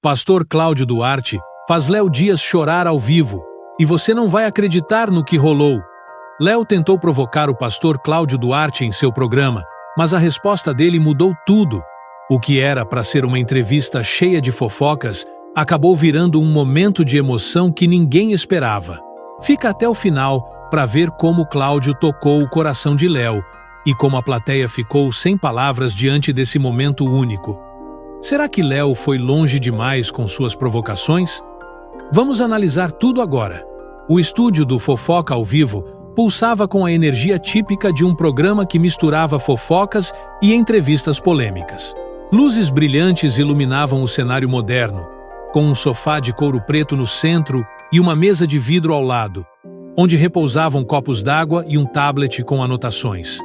Pastor Cláudio Duarte faz Léo Dias chorar ao vivo, e você não vai acreditar no que rolou. Léo tentou provocar o pastor Cláudio Duarte em seu programa, mas a resposta dele mudou tudo. O que era para ser uma entrevista cheia de fofocas acabou virando um momento de emoção que ninguém esperava. Fica até o final para ver como Cláudio tocou o coração de Léo e como a plateia ficou sem palavras diante desse momento único. Será que Léo foi longe demais com suas provocações? Vamos analisar tudo agora. O estúdio do Fofoca ao Vivo pulsava com a energia típica de um programa que misturava fofocas e entrevistas polêmicas. Luzes brilhantes iluminavam o cenário moderno, com um sofá de couro preto no centro e uma mesa de vidro ao lado, onde repousavam copos d'água e um tablet com anotações.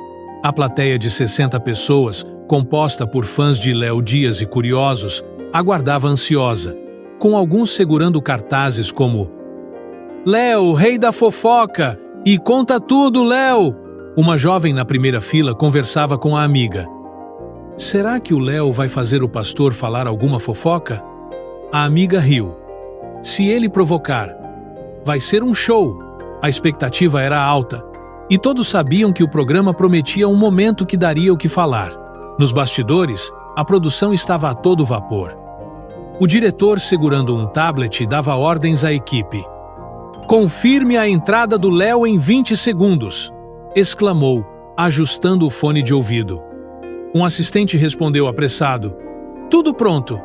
A plateia de 60 pessoas, composta por fãs de Léo Dias e curiosos, aguardava ansiosa, com alguns segurando cartazes como "Léo, rei da fofoca! E conta tudo, Léo!" Uma jovem na primeira fila conversava com a amiga. Será que o Léo vai fazer o pastor falar alguma fofoca? A amiga riu. Se ele provocar, vai ser um show. A expectativa era alta, e todos sabiam que o programa prometia um momento que daria o que falar. Nos bastidores, a produção estava a todo vapor. O diretor, segurando um tablet, dava ordens à equipe. "Confirme a entrada do Léo em 20 segundos!" exclamou, ajustando o fone de ouvido. Um assistente respondeu apressado. "Tudo pronto.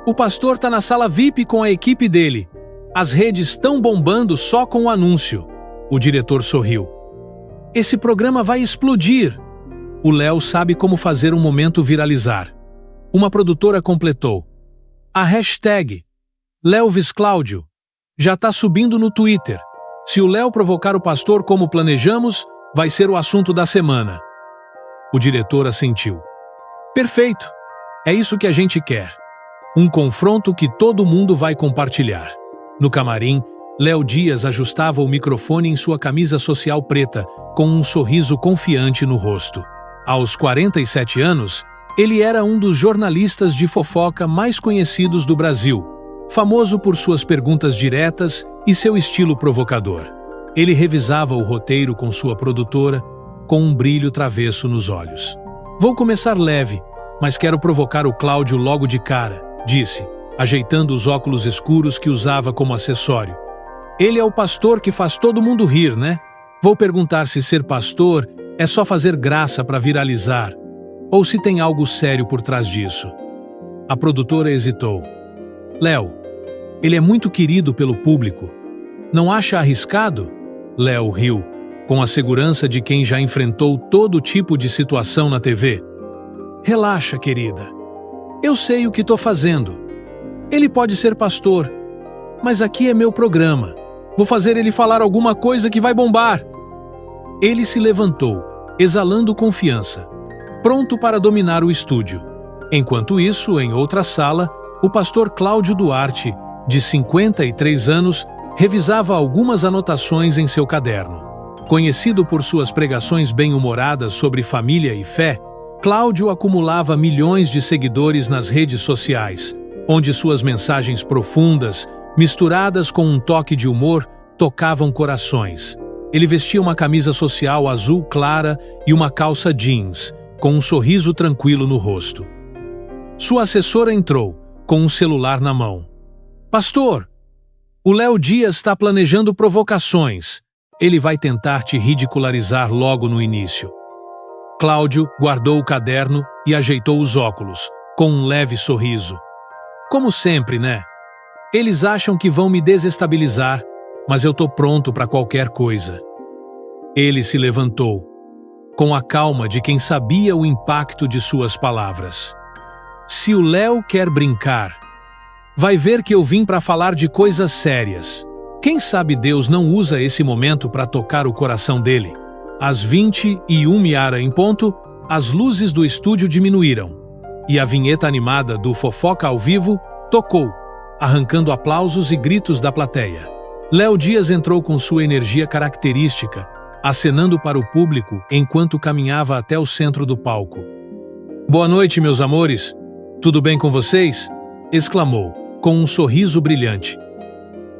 O pastor tá na sala VIP com a equipe dele. As redes estão bombando só com o anúncio." O diretor sorriu. "Esse programa vai explodir. O Léo sabe como fazer um momento viralizar." Uma produtora completou. "A hashtag #LéoVisCláudio já tá subindo no Twitter. Se o Léo provocar o pastor como planejamos, vai ser o assunto da semana." O diretor assentiu. "Perfeito. É isso que a gente quer. Um confronto que todo mundo vai compartilhar." No camarim, Léo Dias ajustava o microfone em sua camisa social preta, com um sorriso confiante no rosto. Aos 47 anos, ele era um dos jornalistas de fofoca mais conhecidos do Brasil, famoso por suas perguntas diretas e seu estilo provocador. Ele revisava o roteiro com sua produtora, com um brilho travesso nos olhos. "Vou começar leve, mas quero provocar o Cláudio logo de cara", disse, ajeitando os óculos escuros que usava como acessório. "Ele é o pastor que faz todo mundo rir, né? Vou perguntar se ser pastor é só fazer graça para viralizar, ou se tem algo sério por trás disso." A produtora hesitou. "Léo, ele é muito querido pelo público. Não acha arriscado?" Léo riu, com a segurança de quem já enfrentou todo tipo de situação na TV. "Relaxa, querida. Eu sei o que estou fazendo. Ele pode ser pastor, mas aqui é meu programa. Vou fazer ele falar alguma coisa que vai bombar." Ele se levantou, exalando confiança, pronto para dominar o estúdio. Enquanto isso, em outra sala, o pastor Cláudio Duarte, de 53 anos, revisava algumas anotações em seu caderno. Conhecido por suas pregações bem-humoradas sobre família e fé, Cláudio acumulava milhões de seguidores nas redes sociais, onde suas mensagens profundas, misturadas com um toque de humor, tocavam corações. Ele vestia uma camisa social azul clara e uma calça jeans, com um sorriso tranquilo no rosto. Sua assessora entrou, com um celular na mão. "Pastor, o Léo Dias está planejando provocações. Ele vai tentar te ridicularizar logo no início." Cláudio guardou o caderno e ajeitou os óculos, com um leve sorriso. "Como sempre, né? Eles acham que vão me desestabilizar, mas eu tô pronto para qualquer coisa." Ele se levantou, com a calma de quem sabia o impacto de suas palavras. "Se o Léo quer brincar, vai ver que eu vim para falar de coisas sérias. Quem sabe Deus não usa esse momento para tocar o coração dele." Às 21h em ponto, as luzes do estúdio diminuíram, e a vinheta animada do Fofoca ao Vivo tocou, arrancando aplausos e gritos da plateia. Léo Dias entrou com sua energia característica, acenando para o público enquanto caminhava até o centro do palco. "Boa noite, meus amores. Tudo bem com vocês?" exclamou, com um sorriso brilhante.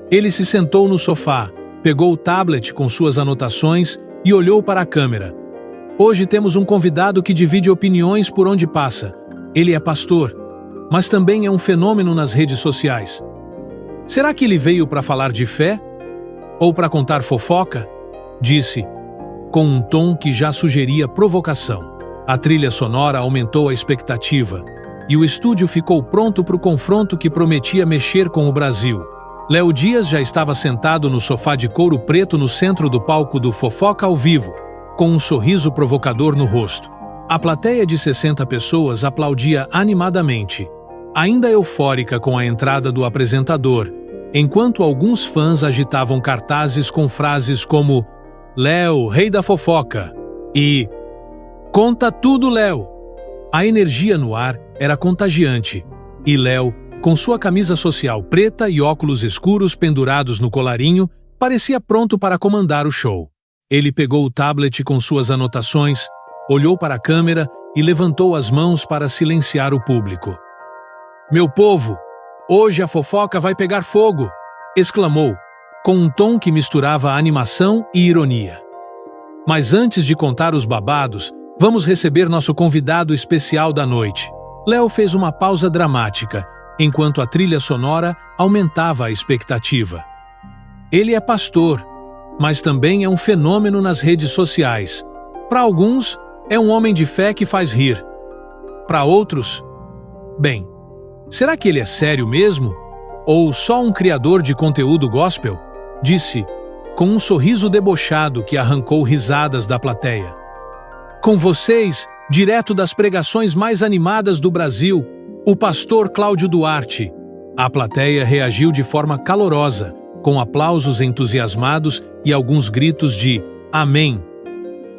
Ele se sentou no sofá, pegou o tablet com suas anotações e olhou para a câmera. Hoje temos um convidado que divide opiniões por onde passa. Ele é pastor, mas também é um fenômeno nas redes sociais. Será que ele veio para falar de fé? Ou para contar fofoca? Disse, com um tom que já sugeria provocação. A trilha sonora aumentou a expectativa, e o estúdio ficou pronto para o confronto que prometia mexer com o Brasil. Léo Dias já estava sentado no sofá de couro preto no centro do palco do Fofoca ao Vivo, com um sorriso provocador no rosto. A plateia de 60 pessoas aplaudia animadamente, ainda eufórica com a entrada do apresentador, enquanto alguns fãs agitavam cartazes com frases como "Léo, rei da fofoca" e "Conta tudo, Léo". A energia no ar era contagiante, e Léo, com sua camisa social preta e óculos escuros pendurados no colarinho, parecia pronto para comandar o show. Ele pegou o tablet com suas anotações, olhou para a câmera e levantou as mãos para silenciar o público. "Meu povo, hoje a fofoca vai pegar fogo!", exclamou, com um tom que misturava animação e ironia. Mas antes de contar os babados, vamos receber nosso convidado especial da noite. Léo fez uma pausa dramática, enquanto a trilha sonora aumentava a expectativa. Ele é pastor, mas também é um fenômeno nas redes sociais. Para alguns, é um homem de fé que faz rir. Para outros, bem, será que ele é sério mesmo? Ou só um criador de conteúdo gospel? Disse, com um sorriso debochado que arrancou risadas da plateia. Com vocês, direto das pregações mais animadas do Brasil, o pastor Cláudio Duarte. A plateia reagiu de forma calorosa, com aplausos entusiasmados e alguns gritos de "Amém".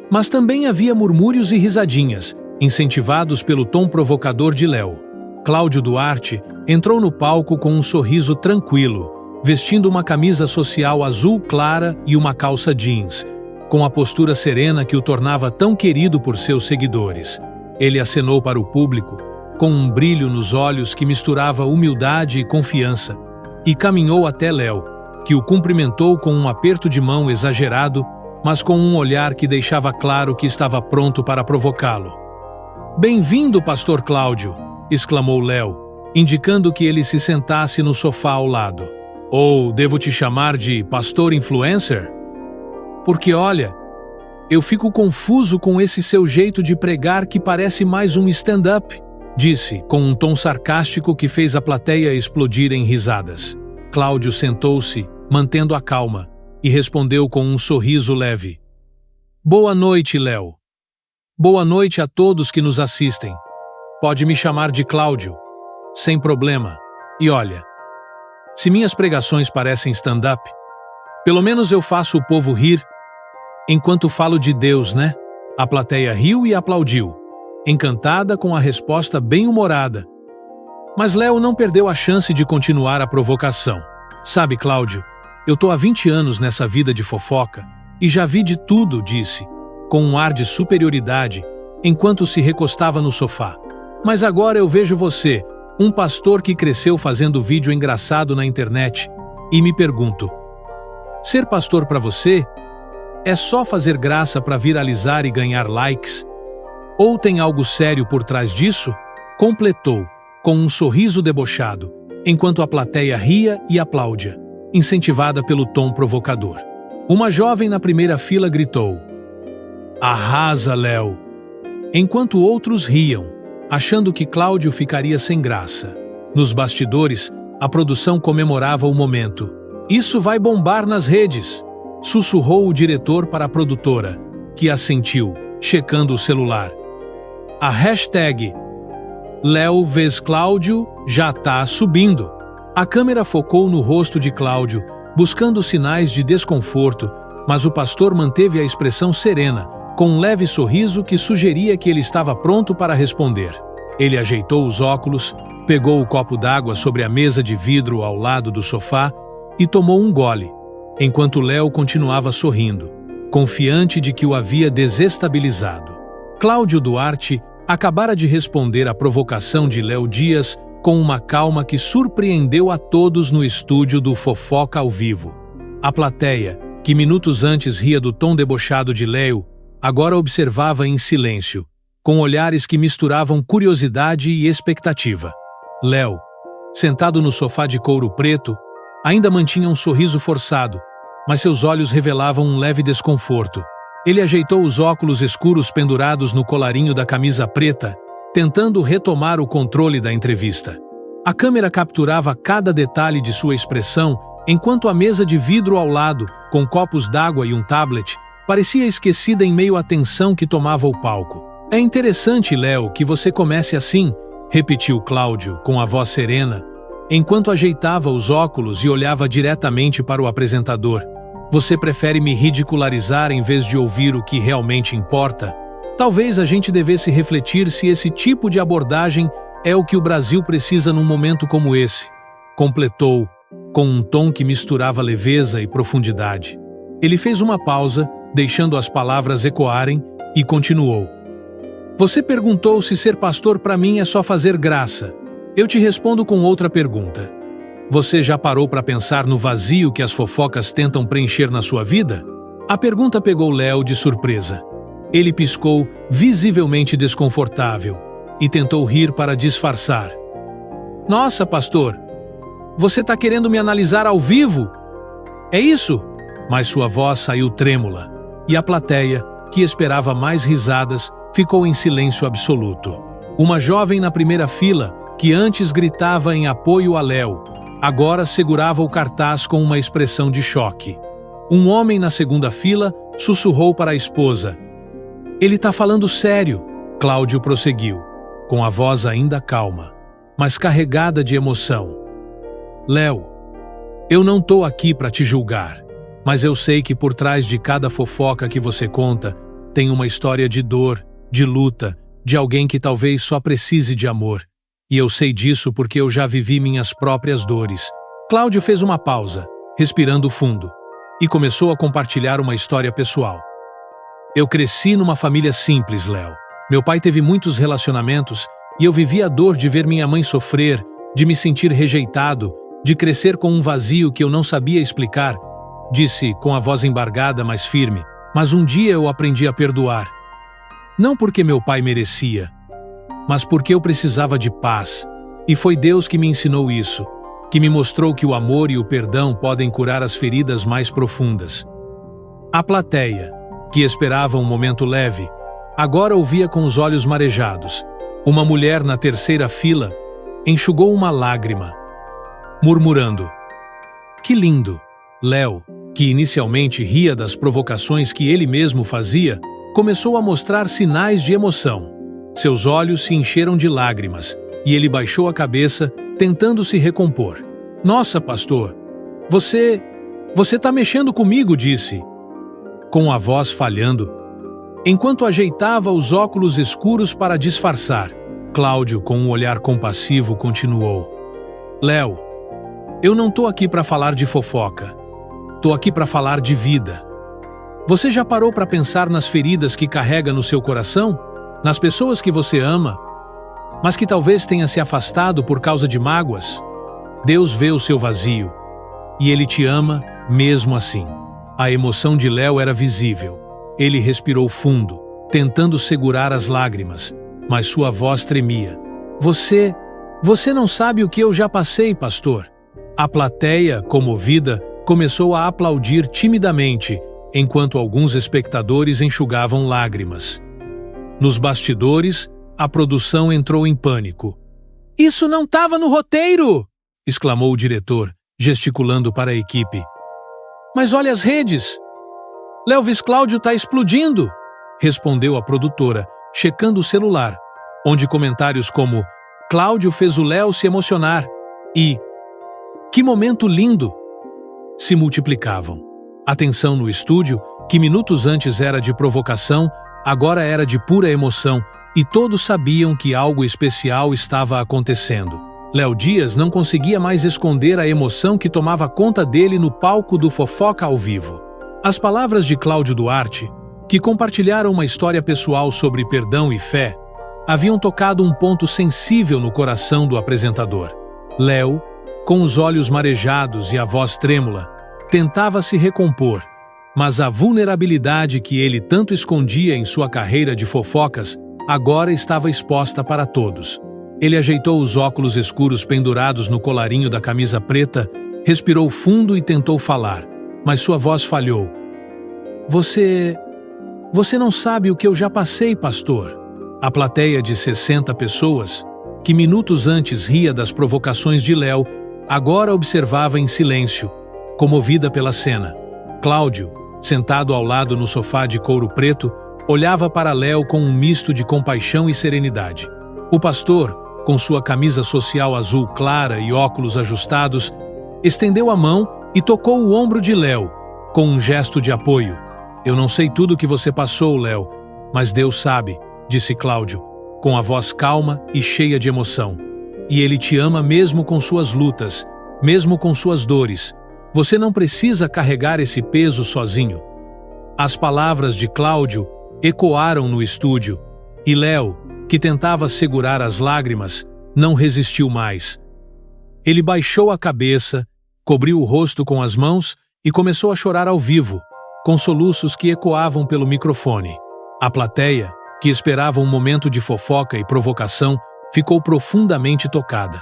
Mas também havia murmúrios e risadinhas, incentivados pelo tom provocador de Léo. Cláudio Duarte entrou no palco com um sorriso tranquilo, vestindo uma camisa social azul clara e uma calça jeans, com a postura serena que o tornava tão querido por seus seguidores. Ele acenou para o público, com um brilho nos olhos que misturava humildade e confiança, e caminhou até Léo, que o cumprimentou com um aperto de mão exagerado, mas com um olhar que deixava claro que estava pronto para provocá-lo. "Bem-vindo, pastor Cláudio", exclamou Léo, indicando que ele se sentasse no sofá ao lado. "Ou devo te chamar de pastor influencer? Porque olha, eu fico confuso com esse seu jeito de pregar que parece mais um stand-up", disse, com um tom sarcástico que fez a plateia explodir em risadas. Cláudio sentou-se, mantendo a calma, e respondeu com um sorriso leve. "Boa noite, Léo. Boa noite a todos que nos assistem. Pode me chamar de Cláudio, sem problema. E olha, se minhas pregações parecem stand-up, pelo menos eu faço o povo rir enquanto falo de Deus, né?" A plateia riu e aplaudiu, encantada com a resposta bem-humorada. Mas Léo não perdeu a chance de continuar a provocação. "Sabe, Cláudio, eu tô há 20 anos nessa vida de fofoca e já vi de tudo", disse, com um ar de superioridade, enquanto se recostava no sofá. "Mas agora eu vejo você, um pastor que cresceu fazendo vídeo engraçado na internet, e me pergunto, ser pastor para você é só fazer graça para viralizar e ganhar likes? Ou tem algo sério por trás disso?", completou, com um sorriso debochado, enquanto a plateia ria e aplaudia, incentivada pelo tom provocador. Uma jovem na primeira fila gritou, "Arrasa, Léo!", enquanto outros riam, achando que Cláudio ficaria sem graça. Nos bastidores, a produção comemorava o momento. "Isso vai bombar nas redes", sussurrou o diretor para a produtora, que assentiu, checando o celular. A hashtag Léo vs Cláudio já tá subindo. A câmera focou no rosto de Cláudio, buscando sinais de desconforto, mas o pastor manteve a expressão serena, com um leve sorriso que sugeria que ele estava pronto para responder. Ele ajeitou os óculos, pegou o copo d'água sobre a mesa de vidro ao lado do sofá e tomou um gole, enquanto Léo continuava sorrindo, confiante de que o havia desestabilizado. Cláudio Duarte acabara de responder à provocação de Léo Dias com uma calma que surpreendeu a todos no estúdio do Fofoca ao Vivo. A plateia, que minutos antes ria do tom debochado de Léo, agora observava em silêncio, com olhares que misturavam curiosidade e expectativa. Léo, sentado no sofá de couro preto, ainda mantinha um sorriso forçado, mas seus olhos revelavam um leve desconforto. Ele ajeitou os óculos escuros pendurados no colarinho da camisa preta, tentando retomar o controle da entrevista. A câmera capturava cada detalhe de sua expressão, enquanto a mesa de vidro ao lado, com copos d'água e um tablet, parecia esquecida em meio à tensão que tomava o palco. "É interessante, Léo, que você comece assim", repetiu Cláudio, com a voz serena, enquanto ajeitava os óculos e olhava diretamente para o apresentador. "Você prefere me ridicularizar em vez de ouvir o que realmente importa? Talvez a gente devesse refletir se esse tipo de abordagem é o que o Brasil precisa num momento como esse", completou, com um tom que misturava leveza e profundidade. Ele fez uma pausa, deixando as palavras ecoarem, e continuou. "Você perguntou se ser pastor para mim é só fazer graça. Eu te respondo com outra pergunta. Você já parou para pensar no vazio que as fofocas tentam preencher na sua vida?" A pergunta pegou Léo de surpresa. Ele piscou, visivelmente desconfortável, e tentou rir para disfarçar. "Nossa, pastor, você está querendo me analisar ao vivo? É isso?" Mas sua voz saiu trêmula, e a plateia, que esperava mais risadas, ficou em silêncio absoluto. Uma jovem na primeira fila, que antes gritava em apoio a Léo, agora segurava o cartaz com uma expressão de choque. Um homem na segunda fila sussurrou para a esposa. "Ele está falando sério", Cláudio prosseguiu, com a voz ainda calma, mas carregada de emoção. "Léo, eu não estou aqui para te julgar, mas eu sei que por trás de cada fofoca que você conta, tem uma história de dor, de luta, de alguém que talvez só precise de amor. E eu sei disso porque eu já vivi minhas próprias dores." Cláudio fez uma pausa, respirando fundo, e começou a compartilhar uma história pessoal. "Eu cresci numa família simples, Léo. Meu pai teve muitos relacionamentos e eu vivi a dor de ver minha mãe sofrer, de me sentir rejeitado, de crescer com um vazio que eu não sabia explicar", disse com a voz embargada, mas firme. "Mas um dia eu aprendi a perdoar. Não porque meu pai merecia, mas porque eu precisava de paz. E foi Deus que me ensinou isso, que me mostrou que o amor e o perdão podem curar as feridas mais profundas." A plateia, que esperava um momento leve, agora ouvia com os olhos marejados. Uma mulher na terceira fila enxugou uma lágrima, murmurando: "Que lindo!" Léo, que inicialmente ria das provocações que ele mesmo fazia, começou a mostrar sinais de emoção. Seus olhos se encheram de lágrimas, e ele baixou a cabeça, tentando se recompor. "Nossa, pastor, você está mexendo comigo", disse, com a voz falhando, enquanto ajeitava os óculos escuros para disfarçar. Cláudio, com um olhar compassivo, continuou: "Léo, eu não tô aqui para falar de fofoca. Tô aqui para falar de vida. Você já parou para pensar nas feridas que carrega no seu coração? Nas pessoas que você ama, mas que talvez tenha se afastado por causa de mágoas? Deus vê o seu vazio, e Ele te ama mesmo assim." A emoção de Léo era visível. Ele respirou fundo, tentando segurar as lágrimas, mas sua voz tremia. Você não sabe o que eu já passei, pastor." A plateia, comovida, começou a aplaudir timidamente, enquanto alguns espectadores enxugavam lágrimas. Nos bastidores, a produção entrou em pânico. "Isso não estava no roteiro!" exclamou o diretor, gesticulando para a equipe. "Mas olha as redes! Lévis Cláudio está explodindo!" respondeu a produtora, checando o celular, onde comentários como "Cláudio fez o Léo se emocionar" e "Que momento lindo!" se multiplicavam. A tensão no estúdio, que minutos antes era de provocação, agora era de pura emoção, e todos sabiam que algo especial estava acontecendo. Léo Dias não conseguia mais esconder a emoção que tomava conta dele no palco do Fofoca ao Vivo. As palavras de Cláudio Duarte, que compartilharam uma história pessoal sobre perdão e fé, haviam tocado um ponto sensível no coração do apresentador. Léo, com os olhos marejados e a voz trêmula, tentava se recompor, mas a vulnerabilidade que ele tanto escondia em sua carreira de fofocas agora estava exposta para todos. Ele ajeitou os óculos escuros pendurados no colarinho da camisa preta, respirou fundo e tentou falar, mas sua voz falhou. Você não sabe o que eu já passei, pastor. A plateia de 60 pessoas, que minutos antes ria das provocações de Léo, agora observava em silêncio, comovida pela cena. Cláudio, sentado ao lado no sofá de couro preto, olhava para Léo com um misto de compaixão e serenidade. O pastor, com sua camisa social azul clara e óculos ajustados, estendeu a mão e tocou o ombro de Léo, com um gesto de apoio. Eu não sei tudo o que você passou, Léo, mas Deus sabe, disse Cláudio, com a voz calma e cheia de emoção. E Ele te ama mesmo com suas lutas, mesmo com suas dores. Você não precisa carregar esse peso sozinho. As palavras de Cláudio ecoaram no estúdio, e Léo, que tentava segurar as lágrimas, não resistiu mais. Ele baixou a cabeça, cobriu o rosto com as mãos e começou a chorar ao vivo, com soluços que ecoavam pelo microfone. A plateia, que esperava um momento de fofoca e provocação, ficou profundamente tocada.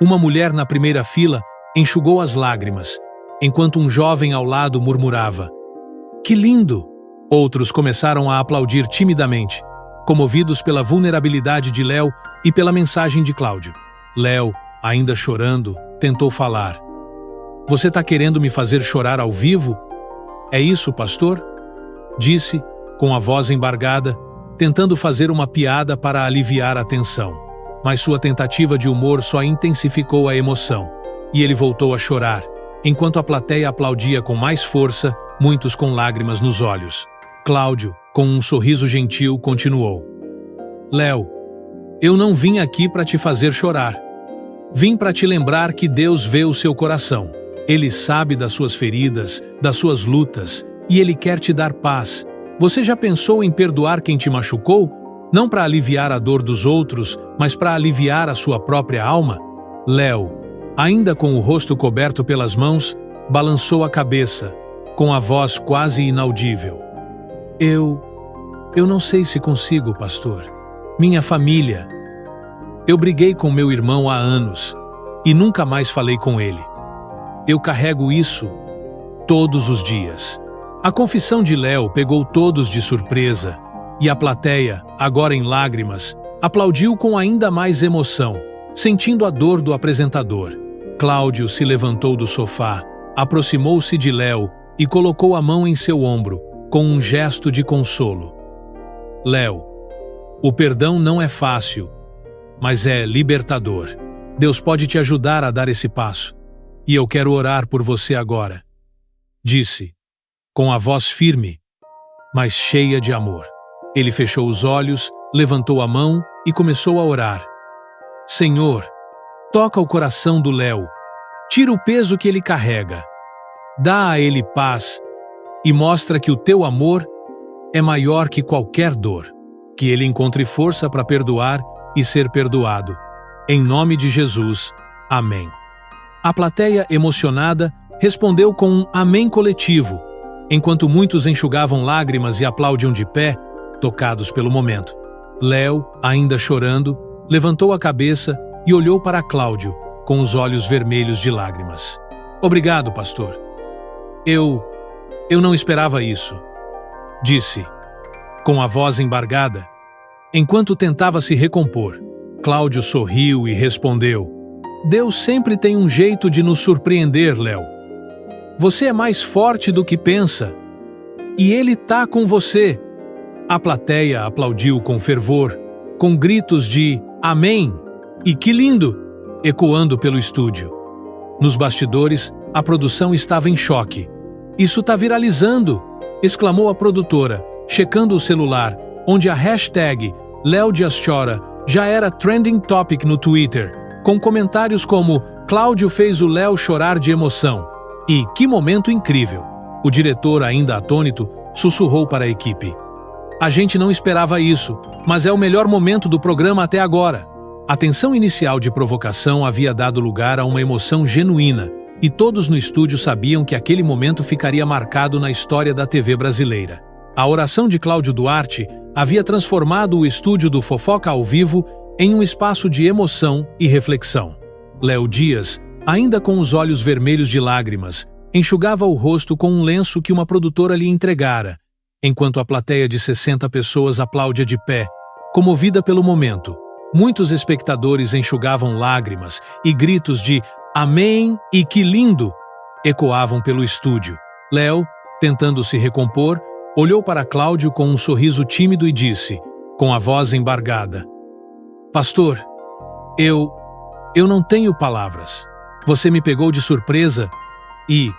Uma mulher na primeira fila enxugou as lágrimas, enquanto um jovem ao lado murmurava: "Que lindo!" Outros começaram a aplaudir timidamente, comovidos pela vulnerabilidade de Léo e pela mensagem de Cláudio. Léo, ainda chorando, tentou falar. "Você está querendo me fazer chorar ao vivo? É isso, pastor?" Disse, com a voz embargada, tentando fazer uma piada para aliviar a tensão. Mas sua tentativa de humor só intensificou a emoção, e ele voltou a chorar, enquanto a plateia aplaudia com mais força, muitos com lágrimas nos olhos. Cláudio, com um sorriso gentil, continuou: "Léo, eu não vim aqui para te fazer chorar. Vim para te lembrar que Deus vê o seu coração. Ele sabe das suas feridas, das suas lutas, e Ele quer te dar paz. Você já pensou em perdoar quem te machucou? Não para aliviar a dor dos outros, mas para aliviar a sua própria alma?" Léo, ainda com o rosto coberto pelas mãos, balançou a cabeça, com a voz quase inaudível. Eu não sei se consigo, pastor. Minha família. Eu briguei com meu irmão há anos e nunca mais falei com ele. Eu carrego isso todos os dias." A confissão de Léo pegou todos de surpresa, e a plateia, agora em lágrimas, aplaudiu com ainda mais emoção, sentindo a dor do apresentador. Cláudio se levantou do sofá, aproximou-se de Léo e colocou a mão em seu ombro, com um gesto de consolo. "Léo, o perdão não é fácil, mas é libertador. Deus pode te ajudar a dar esse passo, e eu quero orar por você agora", disse, com a voz firme, mas cheia de amor. Ele fechou os olhos, levantou a mão e começou a orar. "Senhor, toca o coração do Léo, tira o peso que ele carrega, dá a ele paz e mostra que o teu amor é maior que qualquer dor. Que ele encontre força para perdoar e ser perdoado. Em nome de Jesus, amém." A plateia, emocionada, respondeu com um amém coletivo, enquanto muitos enxugavam lágrimas e aplaudiam de pé, tocados pelo momento. Léo, ainda chorando, levantou a cabeça e olhou para Cláudio, com os olhos vermelhos de lágrimas. "Obrigado, pastor. Eu não esperava isso", disse, com a voz embargada, enquanto tentava se recompor. Cláudio sorriu e respondeu: "Deus sempre tem um jeito de nos surpreender, Léo. Você é mais forte do que pensa, e Ele tá com você." A plateia aplaudiu com fervor, com gritos de "Amém!" e "Que lindo!" ecoando pelo estúdio. Nos bastidores, a produção estava em choque. "Isso tá viralizando!" exclamou a produtora, checando o celular, onde a hashtag Léo Dias Chora já era trending topic no Twitter, com comentários como "Cláudio fez o Léo chorar de emoção" e "Que momento incrível!" O diretor, ainda atônito, sussurrou para a equipe: "A gente não esperava isso. mas é o melhor momento do programa até agora. A tensão inicial de provocação havia dado lugar a uma emoção genuína, e todos no estúdio sabiam que aquele momento ficaria marcado na história da TV brasileira. A oração de Cláudio Duarte havia transformado o estúdio do Fofoca ao Vivo em um espaço de emoção e reflexão. Léo Dias, ainda com os olhos vermelhos de lágrimas, enxugava o rosto com um lenço que uma produtora lhe entregara, enquanto a plateia de 60 pessoas aplaudia de pé, comovida pelo momento. Muitos espectadores enxugavam lágrimas e gritos de "Amém" e "Que lindo!" ecoavam pelo estúdio. Léo, tentando se recompor, olhou para Cláudio com um sorriso tímido e disse, com a voz embargada: "Pastor, eu não tenho palavras. Você me pegou de surpresa e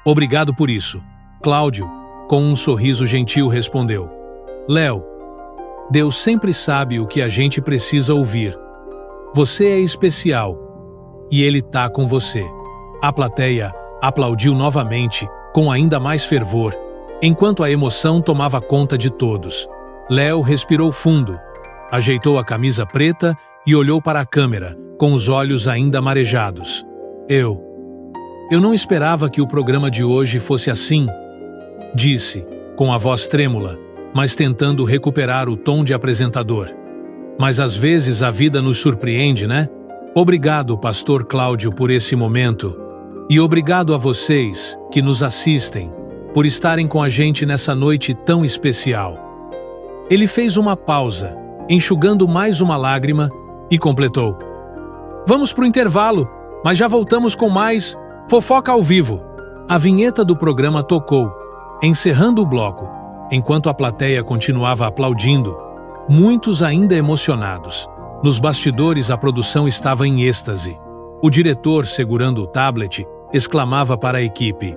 obrigado por isso." Cláudio, com um sorriso gentil, respondeu: "Léo, Deus sempre sabe o que a gente precisa ouvir. Você é especial e Ele tá com você." A plateia aplaudiu novamente, com ainda mais fervor, enquanto a emoção tomava conta de todos. Léo respirou fundo, ajeitou a camisa preta e olhou para a câmera, com os olhos ainda marejados. Eu não esperava que o programa de hoje fosse assim", disse, com a voz trêmula, mas tentando recuperar o tom de apresentador. "Mas às vezes a vida nos surpreende, né? Obrigado, Pastor Cláudio, por esse momento. E obrigado a vocês, que nos assistem, por estarem com a gente nessa noite tão especial." Ele fez uma pausa, enxugando mais uma lágrima, e completou: "Vamos pro intervalo, mas já voltamos com mais Fofoca ao Vivo." A vinheta do programa tocou, encerrando o bloco, enquanto a plateia continuava aplaudindo, muitos ainda emocionados. Nos bastidores a produção estava em êxtase. O diretor, segurando o tablet, exclamava para a equipe: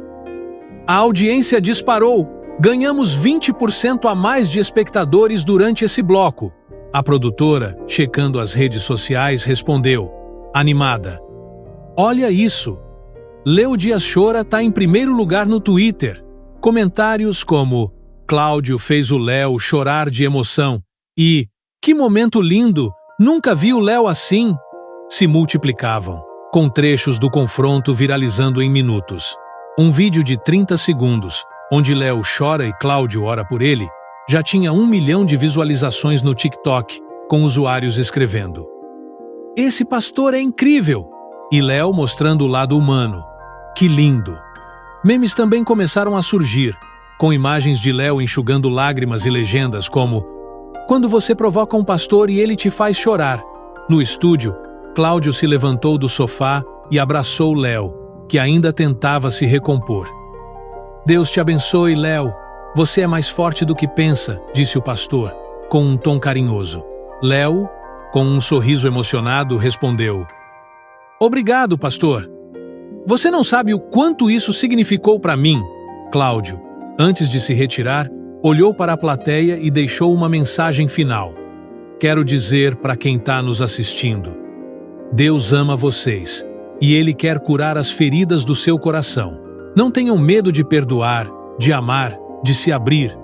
"A audiência disparou! Ganhamos 20% a mais de espectadores durante esse bloco." A produtora, checando as redes sociais, respondeu, animada: "Olha isso! Léo Dias Chora tá em primeiro lugar no Twitter." Comentários como "Cláudio fez o Léo chorar de emoção" e "Que momento lindo! Nunca vi o Léo assim!" se multiplicavam, com trechos do confronto viralizando em minutos. Um vídeo de 30 segundos, onde Léo chora e Cláudio ora por ele, já tinha 1 milhão de visualizações no TikTok, com usuários escrevendo: "Esse pastor é incrível!" e Léo mostrando o lado humano: "Que lindo!" Memes também começaram a surgir, com imagens de Léo enxugando lágrimas e legendas como "Quando você provoca um pastor e ele te faz chorar." No estúdio, Cláudio se levantou do sofá e abraçou Léo, que ainda tentava se recompor. "Deus te abençoe, Léo. Você é mais forte do que pensa", disse o pastor, com um tom carinhoso. Léo, com um sorriso emocionado, respondeu: "Obrigado, pastor. Você não sabe o quanto isso significou para mim." Cláudio, antes de se retirar, olhou para a plateia e deixou uma mensagem final: "Quero dizer para quem está nos assistindo: Deus ama vocês, e Ele quer curar as feridas do seu coração. Não tenham medo de perdoar, de amar, de se abrir.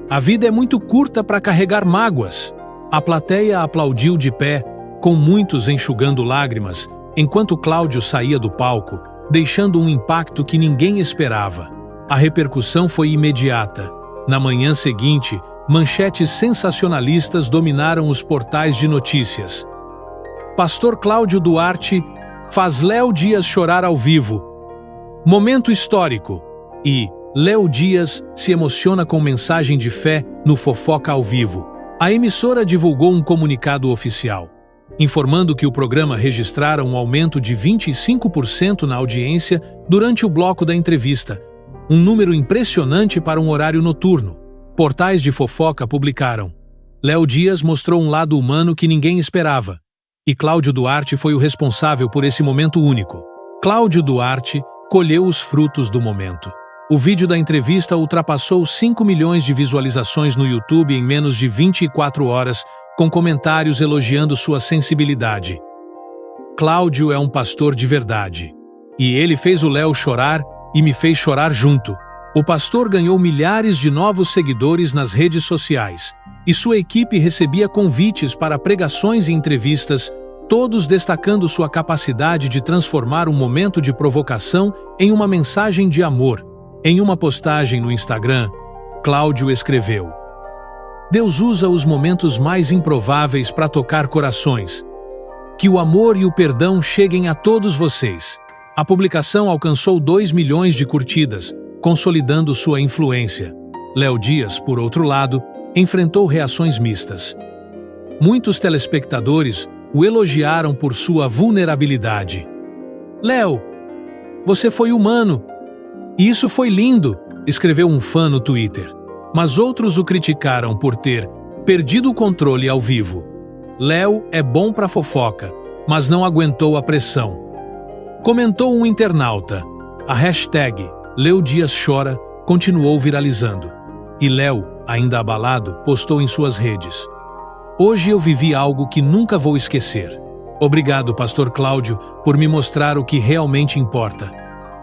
A vida é muito curta para carregar mágoas." A plateia aplaudiu de pé, com muitos enxugando lágrimas, enquanto Cláudio saía do palco, deixando um impacto que ninguém esperava. A repercussão foi imediata. Na manhã seguinte, manchetes sensacionalistas dominaram os portais de notícias. "Pastor Cláudio Duarte faz Léo Dias chorar ao vivo. Momento histórico." E "Léo Dias se emociona com mensagem de fé no Fofoca ao Vivo." A emissora divulgou um comunicado oficial, informando que o programa registrara um aumento de 25% na audiência durante o bloco da entrevista, um número impressionante para um horário noturno. Portais de fofoca publicaram: "Léo Dias mostrou um lado humano que ninguém esperava, e Cláudio Duarte foi o responsável por esse momento único." Cláudio Duarte colheu os frutos do momento. O vídeo da entrevista ultrapassou 5 milhões de visualizações no YouTube em menos de 24 horas, com comentários elogiando sua sensibilidade. "Cláudio é um pastor de verdade. E ele fez o Léo chorar e me fez chorar junto." O pastor ganhou milhares de novos seguidores nas redes sociais, e sua equipe recebia convites para pregações e entrevistas, todos destacando sua capacidade de transformar um momento de provocação em uma mensagem de amor. Em uma postagem no Instagram, Cláudio escreveu: Deus usa os momentos mais improváveis para tocar corações. Que o amor e o perdão cheguem a todos vocês. A publicação alcançou 2 milhões de curtidas, consolidando sua influência. Léo Dias, por outro lado, enfrentou reações mistas. Muitos telespectadores o elogiaram por sua vulnerabilidade. Léo, você foi humano. E isso foi lindo, escreveu um fã no Twitter. Mas outros o criticaram por ter perdido o controle ao vivo. Léo é bom pra fofoca, mas não aguentou a pressão. Comentou um internauta. A hashtag Léo Dias Chora continuou viralizando. E Léo, ainda abalado, postou em suas redes: Hoje eu vivi algo que nunca vou esquecer. Obrigado, Pastor Cláudio, por me mostrar o que realmente importa.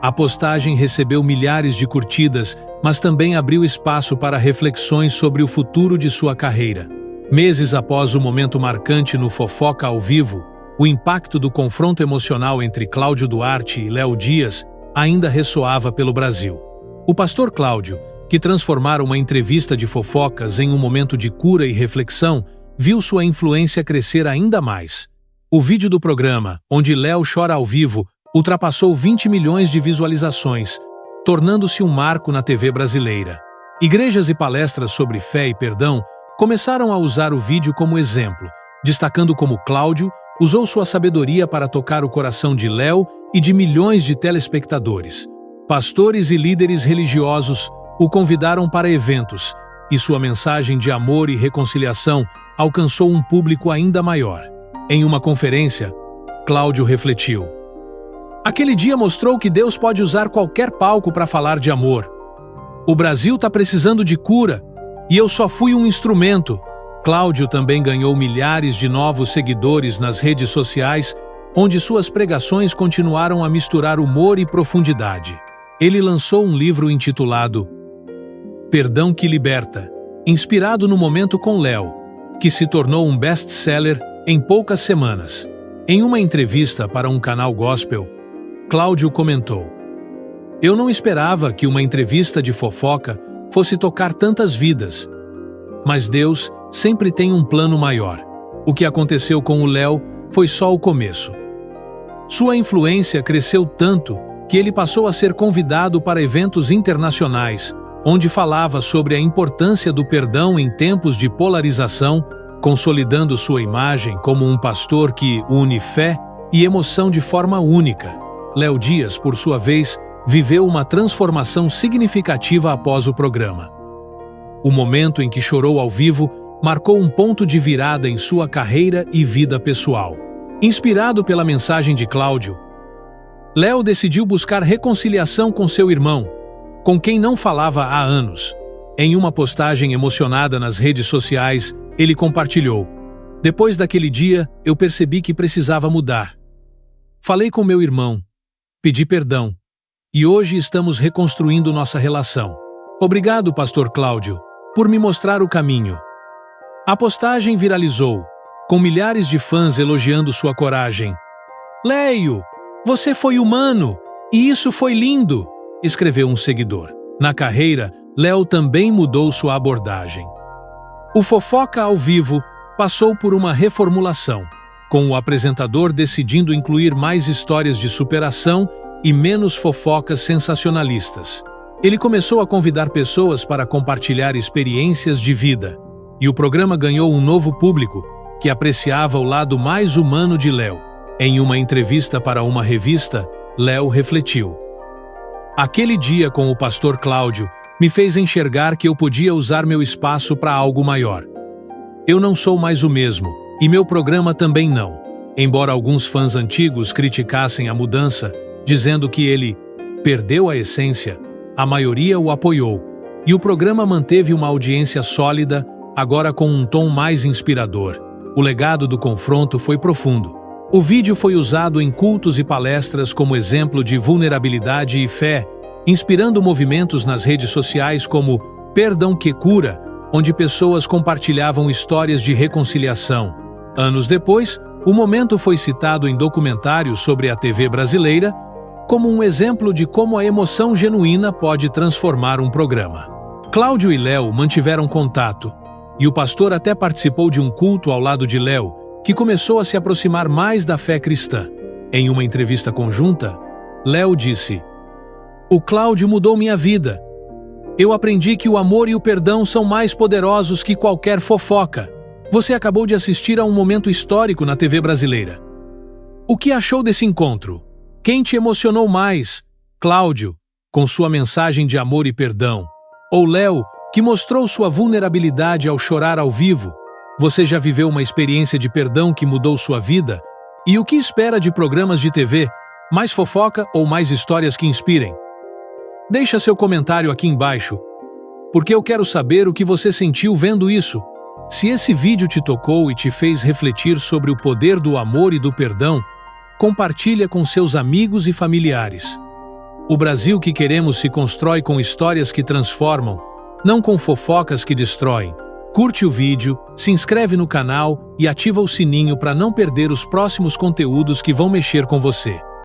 A postagem recebeu milhares de curtidas, mas também abriu espaço para reflexões sobre o futuro de sua carreira. Meses após o momento marcante no Fofoca ao Vivo, o impacto do confronto emocional entre Cláudio Duarte e Léo Dias ainda ressoava pelo Brasil. O pastor Cláudio, que transformara uma entrevista de fofocas em um momento de cura e reflexão, viu sua influência crescer ainda mais. O vídeo do programa, onde Léo chora ao vivo, ultrapassou 20 milhões de visualizações, tornando-se um marco na TV brasileira. Igrejas e palestras sobre fé e perdão começaram a usar o vídeo como exemplo, destacando como Cláudio usou sua sabedoria para tocar o coração de Léo e de milhões de telespectadores. Pastores e líderes religiosos o convidaram para eventos, e sua mensagem de amor e reconciliação alcançou um público ainda maior. Em uma conferência, Cláudio refletiu: Aquele dia mostrou que Deus pode usar qualquer palco para falar de amor. O Brasil está precisando de cura, e eu só fui um instrumento. Cláudio também ganhou milhares de novos seguidores nas redes sociais, onde suas pregações continuaram a misturar humor e profundidade. Ele lançou um livro intitulado Perdão que Liberta, inspirado no momento com Léo, que se tornou um best-seller em poucas semanas. Em uma entrevista para um canal gospel, Cláudio comentou: Eu não esperava que uma entrevista de fofoca fosse tocar tantas vidas. Mas Deus sempre tem um plano maior. O que aconteceu com o Léo foi só o começo. Sua influência cresceu tanto que ele passou a ser convidado para eventos internacionais, onde falava sobre a importância do perdão em tempos de polarização, consolidando sua imagem como um pastor que une fé e emoção de forma única. Léo Dias, por sua vez, viveu uma transformação significativa após o programa. O momento em que chorou ao vivo marcou um ponto de virada em sua carreira e vida pessoal. Inspirado pela mensagem de Cláudio, Léo decidiu buscar reconciliação com seu irmão, com quem não falava há anos. Em uma postagem emocionada nas redes sociais, ele compartilhou: Depois daquele dia, eu percebi que precisava mudar. Falei com meu irmão, pedi perdão, e hoje estamos reconstruindo nossa relação. Obrigado, Pastor Cláudio, por me mostrar o caminho. A postagem viralizou, com milhares de fãs elogiando sua coragem. Léo, você foi humano, e isso foi lindo, escreveu um seguidor. Na carreira, Léo também mudou sua abordagem. O Fofoca ao Vivo passou por uma reformulação, com o apresentador decidindo incluir mais histórias de superação e menos fofocas sensacionalistas. Ele começou a convidar pessoas para compartilhar experiências de vida, e o programa ganhou um novo público, que apreciava o lado mais humano de Léo. Em uma entrevista para uma revista, Léo refletiu: Aquele dia com o pastor Cláudio me fez enxergar que eu podia usar meu espaço para algo maior. Eu não sou mais o mesmo, e meu programa também não. Embora alguns fãs antigos criticassem a mudança, dizendo que ele perdeu a essência, a maioria o apoiou, e o programa manteve uma audiência sólida, agora com um tom mais inspirador. O legado do confronto foi profundo. O vídeo foi usado em cultos e palestras como exemplo de vulnerabilidade e fé, inspirando movimentos nas redes sociais como Perdão que Cura, onde pessoas compartilhavam histórias de reconciliação. Anos depois, o momento foi citado em documentários sobre a TV brasileira como um exemplo de como a emoção genuína pode transformar um programa. Cláudio e Léo mantiveram contato, e o pastor até participou de um culto ao lado de Léo, que começou a se aproximar mais da fé cristã. Em uma entrevista conjunta, Léo disse: "O Cláudio mudou minha vida. Eu aprendi que o amor e o perdão são mais poderosos que qualquer fofoca. Você acabou de assistir a um momento histórico na TV brasileira. O que achou desse encontro? Quem te emocionou mais? Cláudio, com sua mensagem de amor e perdão, ou Léo, que mostrou sua vulnerabilidade ao chorar ao vivo? Você já viveu uma experiência de perdão que mudou sua vida? E o que espera de programas de TV? Mais fofoca ou mais histórias que inspirem? Deixa seu comentário aqui embaixo, porque eu quero saber o que você sentiu vendo isso. Se esse vídeo te tocou e te fez refletir sobre o poder do amor e do perdão, compartilha com seus amigos e familiares. O Brasil que queremos se constrói com histórias que transformam, não com fofocas que destroem. Curte o vídeo, se inscreve no canal e ativa o sininho para não perder os próximos conteúdos que vão mexer com você.